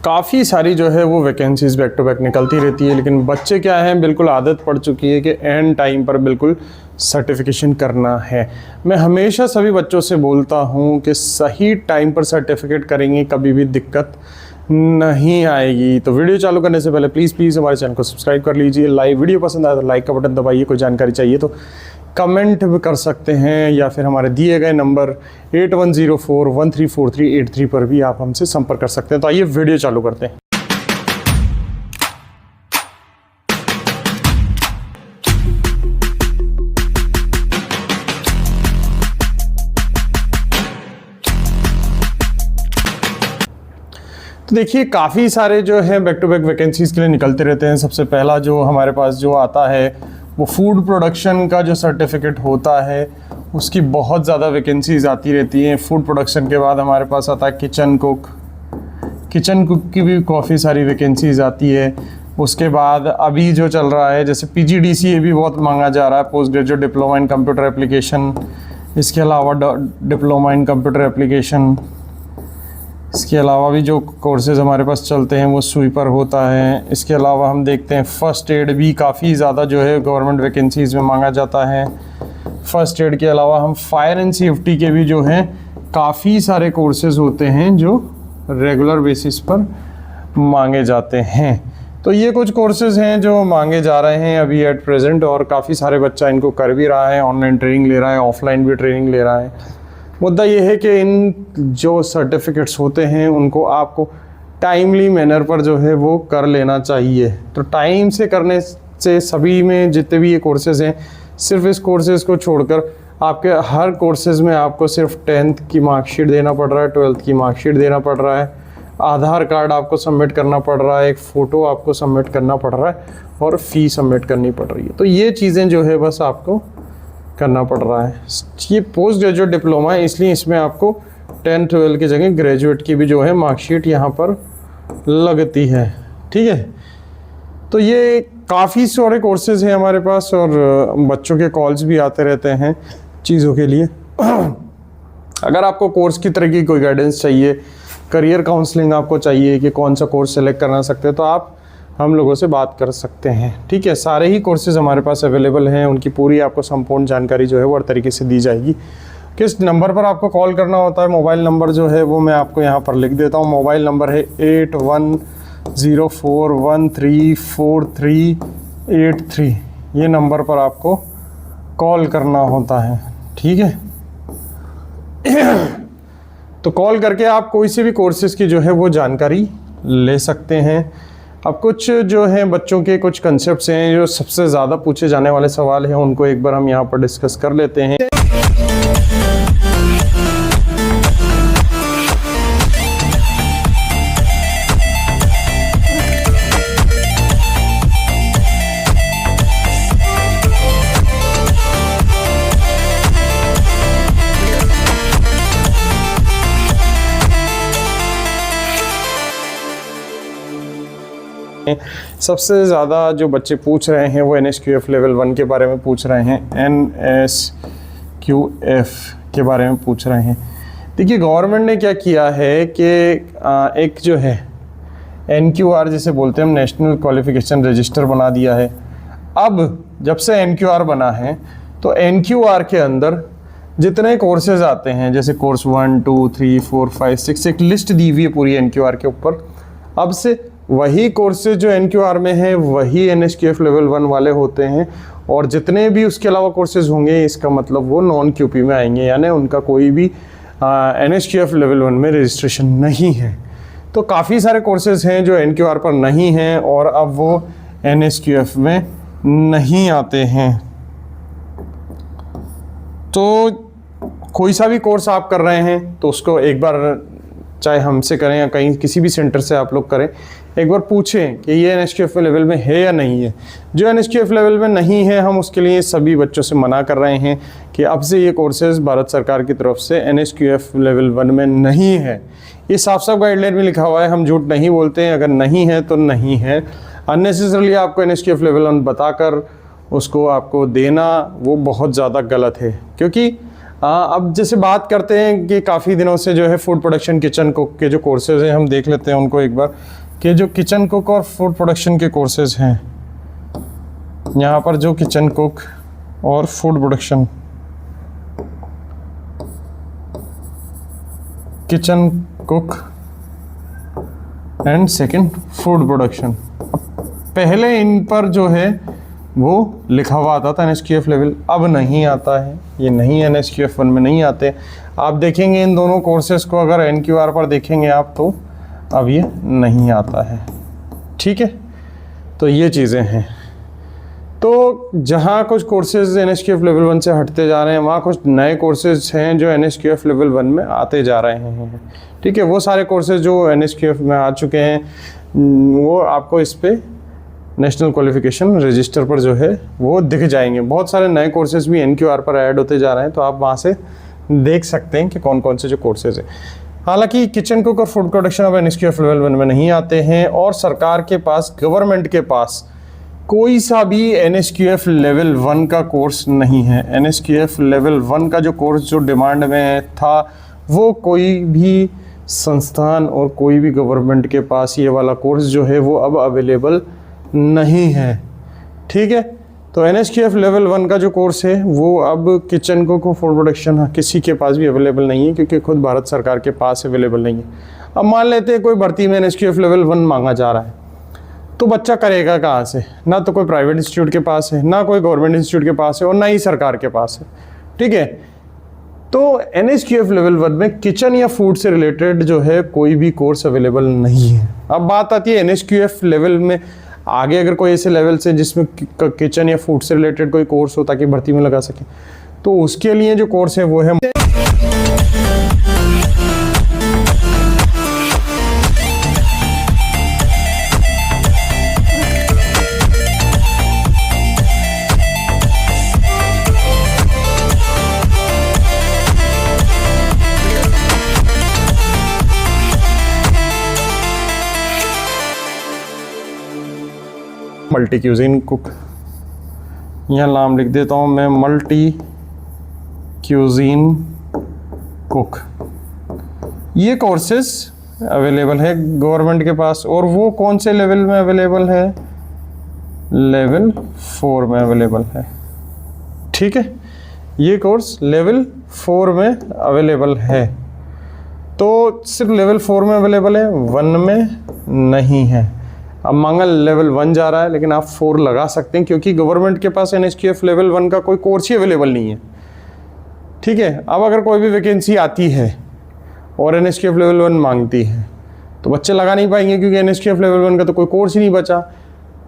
काफ़ी सारी जो है वो वैकेंसीज़ बैक टू बैक निकलती रहती है, लेकिन बच्चे क्या हैं, बिल्कुल आदत पड़ चुकी है कि एंड टाइम पर बिल्कुल सर्टिफिकेशन करना है। मैं हमेशा सभी बच्चों से बोलता हूँ कि सही टाइम पर सर्टिफिकेट करेंगे, कभी भी दिक्कत नहीं आएगी। तो वीडियो चालू करने से पहले प्लीज़ हमारे चैनल को सब्सक्राइब कर लीजिए। लाइव वीडियो पसंद आया तो लाइक का बटन दबाइए। कोई जानकारी चाहिए तो कमेंट भी कर सकते हैं, या फिर हमारे दिए गए नंबर 8104134383 पर भी आप हमसे संपर्क कर सकते हैं। तो आइए वीडियो चालू करते हैं। तो देखिए काफ़ी सारे जो है बैक टू बैक वैकेंसीज़ के लिए निकलते रहते हैं। सबसे पहला जो हमारे पास जो आता है वो फूड प्रोडक्शन का जो सर्टिफिकेट होता है, उसकी बहुत ज़्यादा वैकेंसीज़ आती रहती हैं। फूड प्रोडक्शन के बाद हमारे पास आता है किचन कुक की भी काफ़ी सारी वैकेंसीज़ आती है। उसके बाद अभी जो चल रहा है जैसे PGDCA भी बहुत मांगा जा रहा है, post graduate diploma in computer application. इसके अलावा डिप्लोमा इन कंप्यूटर एप्लीकेशन, इसके अलावा भी जो कोर्सेज़ हमारे पास चलते हैं वो स्वीपर होता है। इसके अलावा हम देखते हैं फ़र्स्ट एड भी काफ़ी ज़्यादा जो है गवर्नमेंट वैकेंसीज़ में मांगा जाता है। फ़र्स्ट एड के अलावा हम फायर एंड सेफ्टी के भी जो हैं काफ़ी सारे कोर्सेज़ होते हैं जो रेगुलर बेसिस पर मांगे जाते हैं। तो ये कुछ कोर्सेज़ हैं जो मांगे जा रहे हैं अभी एट प्रेजेंट, और काफ़ी सारे बच्चा इनको कर भी रहा है, ऑनलाइन ट्रेनिंग ले रहा है, ऑफलाइन भी ट्रेनिंग ले रहा है। मुद्दा ये है कि इन जो सर्टिफिकेट्स होते हैं उनको आपको टाइमली मैनर पर जो है वो कर लेना चाहिए। तो टाइम से करने से सभी में जितने भी ये कोर्सेज़ हैं, सिर्फ इस कोर्सेज़ को छोड़कर आपके हर कोर्सेज़ में आपको सिर्फ 10th की मार्कशीट देना पड़ रहा है, 12th की मार्कशीट देना पड़ रहा है, आधार कार्ड आपको सबमिट करना पड़ रहा है, एक फ़ोटो आपको सबमिट करना पड़ रहा है, और फ़ी सबमिट करनी पड़ रही है। तो ये चीज़ें जो है बस आपको करना पड़ रहा है। ये पोस्ट ग्रेजुएट डिप्लोमा है, इसलिए इसमें आपको 10 12 की जगह ग्रेजुएट की भी जो है मार्कशीट यहाँ पर लगती है। ठीक है, तो ये काफ़ी सारे कोर्सेज़ हैं हमारे पास, और बच्चों के कॉल्स भी आते रहते हैं चीज़ों के लिए। अगर आपको कोर्स की तरह की कोई गाइडेंस चाहिए, करियर काउंसलिंग आपको चाहिए कि कौन सा कोर्स सेलेक्ट करना सकते हैं, तो आप हम लोगों से बात कर सकते हैं। ठीक है, सारे ही कोर्सेज़ हमारे पास अवेलेबल हैं, उनकी पूरी आपको संपूर्ण जानकारी जो है वो हर तरीके से दी जाएगी। किस नंबर पर आपको कॉल करना होता है, मोबाइल नंबर जो है वो मैं आपको यहाँ पर लिख देता हूँ। मोबाइल नंबर है 8104134383। ये नंबर पर आपको कॉल करना होता है। ठीक है, तो कॉल करके आप कोई से भी कोर्सेज़ की जो है वो जानकारी ले सकते हैं। अब कुछ जो है बच्चों के कुछ कंसेप्ट्स हैं जो सबसे ज़्यादा पूछे जाने वाले सवाल हैं, उनको एक बार हम यहाँ पर डिस्कस कर लेते हैं। सबसे ज़्यादा जो बच्चे पूछ रहे हैं वो NSQF लेवल 1 के बारे में पूछ रहे हैं, NSQF के बारे में पूछ रहे हैं। देखिए गवर्नमेंट ने क्या किया है कि एक जो है NQR जिसे बोलते हैं हम, नेशनल क्वालिफिकेशन रजिस्टर बना दिया है। अब जब से NQR बना है तो NQR के अंदर जितने कोर्सेज आते हैं, जैसे कोर्स 1 2 3 4 5 6, एक लिस्ट दी हुई है पूरी NQR के ऊपर। अब से वही कोर्सेज जो NQR में है वही NSQF लेवल 1 वाले होते हैं, और जितने भी उसके अलावा कोर्सेज होंगे इसका मतलब वो नॉन QP में आएंगे, यानी उनका कोई भी NSQF लेवल 1 में रजिस्ट्रेशन नहीं है। तो काफ़ी सारे कोर्सेज हैं जो NQR पर नहीं हैं और अब वो NSQF में नहीं आते हैं। तो कोई सा भी कोर्स आप कर रहे हैं तो उसको एक बार, चाहे हमसे करें या कहीं किसी भी सेंटर से आप लोग करें, एक बार पूछें कि ये NSQF लेवल में है या नहीं है। जो NSQF लेवल में नहीं है, हम उसके लिए सभी बच्चों से मना कर रहे हैं कि अब से ये कोर्सेज भारत सरकार की तरफ से NSQF लेवल 1 में नहीं है। ये साफ साफ गाइडलाइन में लिखा हुआ है, हम झूठ नहीं बोलते हैं। अगर नहीं है तो नहीं है। अननेसेसरली आपको NSQF लेवल 1 बताकर उसको आपको देना वो बहुत ज़्यादा गलत है, क्योंकि अब जैसे बात करते हैं कि काफ़ी दिनों से जो है फूड प्रोडक्शन किचन कुक के जो कोर्सेज हैं हम देख लेते हैं उनको एक बार, कि जो किचन कुक और फूड प्रोडक्शन के कोर्सेज हैं, यहाँ पर जो किचन कुक और food production, kitchen cook and second food production, पहले इन पर जो है वो लिखा हुआ आता था NSQF लेवल, अब नहीं आता है, ये नहीं NSQF 1 में नहीं आते। आप देखेंगे इन दोनों कोर्सेज को, अगर NQR पर देखेंगे आप तो अब ये नहीं आता है। ठीक है, तो ये चीज़ें हैं। तो जहाँ कुछ कोर्सेज NSQF लेवल 1 से हटते जा रहे हैं, वहाँ कुछ नए कोर्सेज हैं जो NSQF लेवल 1 में आते जा रहे हैं। ठीक है, वो सारे कोर्सेज जो NSQF में आ चुके हैं वो आपको इस पे नेशनल क्वालिफिकेशन रजिस्टर पर जो है वो दिख जाएंगे। बहुत सारे नए कोर्सेज भी NQR पर ऐड होते जा रहे हैं, तो आप वहाँ से देख सकते हैं कि कौन कौन से जो कोर्सेज हैं। हालांकि किचन कुक और फूड प्रोडक्शन अब NSQF लेवल 1 में नहीं आते हैं, और सरकार के पास, गवर्नमेंट के पास कोई सा भी NSQF लेवल 1 का कोर्स नहीं है। NSQF लेवल 1 का जो कोर्स जो डिमांड में था, वो कोई भी संस्थान और कोई भी गवर्नमेंट के पास ये वाला कोर्स जो है वो अब अवेलेबल नहीं है। ठीक है, तो NSQF लेवल 1 का जो कोर्स है वो अब किचन कुक और फूड प्रोडक्शन किसी के पास भी अवेलेबल नहीं है, क्योंकि खुद भारत सरकार के पास अवेलेबल नहीं है। अब मान लेते हैं कोई भर्ती में NSQF लेवल 1 मांगा जा रहा है, तो बच्चा करेगा कहाँ से? ना तो कोई प्राइवेट इंस्टीट्यूट के पास है, ना कोई गवर्नमेंट इंस्टीट्यूट के पास है, और ना ही सरकार के पास है। ठीक है, तो NSQF लेवल 1 में किचन या फूड से रिलेटेड जो है कोई भी कोर्स अवेलेबल नहीं है। अब बात आती है NSQF लेवल में आगे अगर कोई ऐसे लेवल से जिसमें किचन या फूड से रिलेटेड कोई कोर्स हो ताकि भर्ती में लगा सके, तो उसके लिए जो कोर्स है वो है मल्टी क्यूजीन कुक। यहाँ नाम लिख देता हूँ मैं, मल्टी क्यूजीन कुक। ये कोर्सेस अवेलेबल है गवर्नमेंट के पास, और वो कौन से लेवल में अवेलेबल है? लेवल 4 में अवेलेबल है। ठीक है, ये कोर्स लेवल 4 में अवेलेबल है। तो सिर्फ लेवल 4 में अवेलेबल है, 1 में नहीं है। अब मंगल लेवल 1 जा रहा है, लेकिन आप 4 लगा सकते हैं, क्योंकि गवर्नमेंट के पास NSQF लेवल 1 का कोई कोर्स ही अवेलेबल नहीं है। ठीक है, अब अगर कोई भी वैकेंसी आती है और NSQF लेवल 1 मांगती है, तो बच्चे लगा नहीं पाएंगे, क्योंकि NSQF लेवल 1 का तो कोई कोर्स ही नहीं बचा।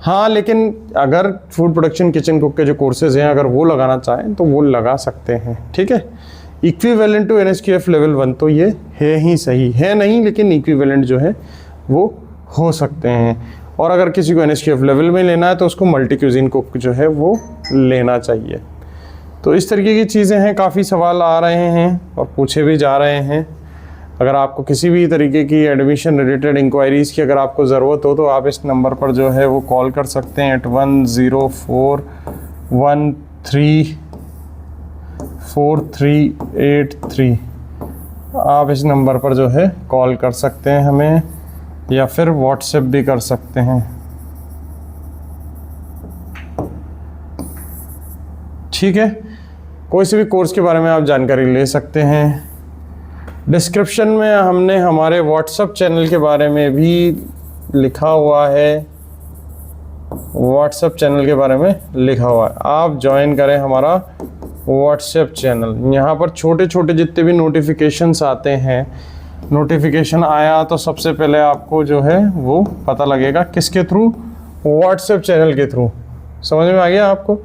हाँ, लेकिन अगर फूड प्रोडक्शन किचन कुक के जो कोर्सेज हैं अगर वो लगाना चाहें तो वो लगा सकते हैं। ठीक है, इक्विवेलेंट टू NSQF लेवल 1 तो ये है ही सही है नहीं, लेकिन इक्विवेलेंट जो है वो हो सकते हैं। और अगर किसी को NSQF लेवल में लेना है तो उसको मल्टी क्यूजीन कुक जो है वो लेना चाहिए। तो इस तरीके की चीज़ें हैं, काफ़ी सवाल आ रहे हैं और पूछे भी जा रहे हैं। अगर आपको किसी भी तरीके की एडमिशन रिलेटेड इंक्वायरीज़ की अगर आपको ज़रूरत हो तो आप इस नंबर पर जो है वो कॉल कर सकते हैं 8104134383। आप इस नंबर पर जो है कॉल कर सकते हैं हमें, या फिर व्हाट्सएप भी कर सकते हैं। ठीक है, कोई से भी कोर्स के बारे में आप जानकारी ले सकते हैं। डिस्क्रिप्शन में हमने हमारे व्हाट्सएप चैनल के बारे में भी लिखा हुआ है, व्हाट्सएप चैनल के बारे में लिखा हुआ है, आप ज्वाइन करें हमारा व्हाट्सएप चैनल। यहाँ पर छोटे छोटे जितने भी नोटिफिकेशंस आते हैं, नोटिफिकेशन आया तो सबसे पहले आपको जो है वो पता लगेगा किसके थ्रू? व्हाट्सएप चैनल के थ्रू। समझ में आ गया आपको?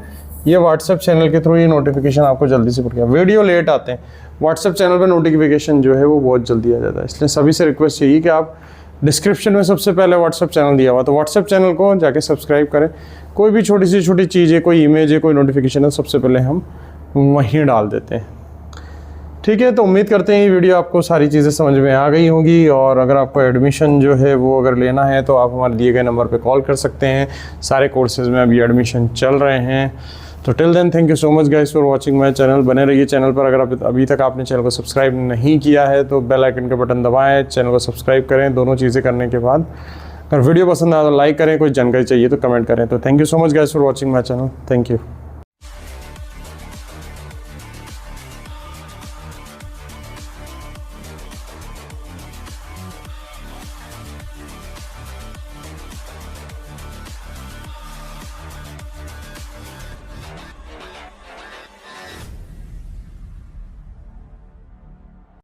ये व्हाट्सएप चैनल के थ्रू ये नोटिफिकेशन आपको जल्दी से पड़ गया। वीडियो लेट आते हैं, व्हाट्सएप चैनल पे नोटिफिकेशन जो है वो बहुत जल्दी आ जाता है। इसलिए सभी से रिक्वेस्ट यही कि आप डिस्क्रिप्शन में सबसे पहले व्हाट्सएप चैनल दिया हुआ, तो व्हाट्सएप चैनल को जाके सब्सक्राइब करें। कोई भी छोटी सी छोटी चीज़ है, कोई इमेज है, कोई नोटिफिकेशन है, सबसे पहले हम वहीं डाल देते हैं। ठीक है, तो उम्मीद करते हैं ये वीडियो आपको सारी चीज़ें समझ में आ गई होंगी। और अगर आपको एडमिशन जो है वो अगर लेना है तो आप हमारे दिए गए नंबर पे कॉल कर सकते हैं। सारे कोर्सेज़ में अभी एडमिशन चल रहे हैं। तो till then thank you so much guys for watching my channel. बने रहिए चैनल पर। अगर अभी तक आपने चैनल को सब्सक्राइब नहीं किया है तो बेल आइकन का बटन दबाएं, चैनल को सब्सक्राइब करें। दोनों चीज़ें करने के बाद अगर वीडियो पसंद आया तो लाइक करें, कोई जानकारी चाहिए तो कमेंट करें। तो thank you so much guys for watching my channel. Thank you.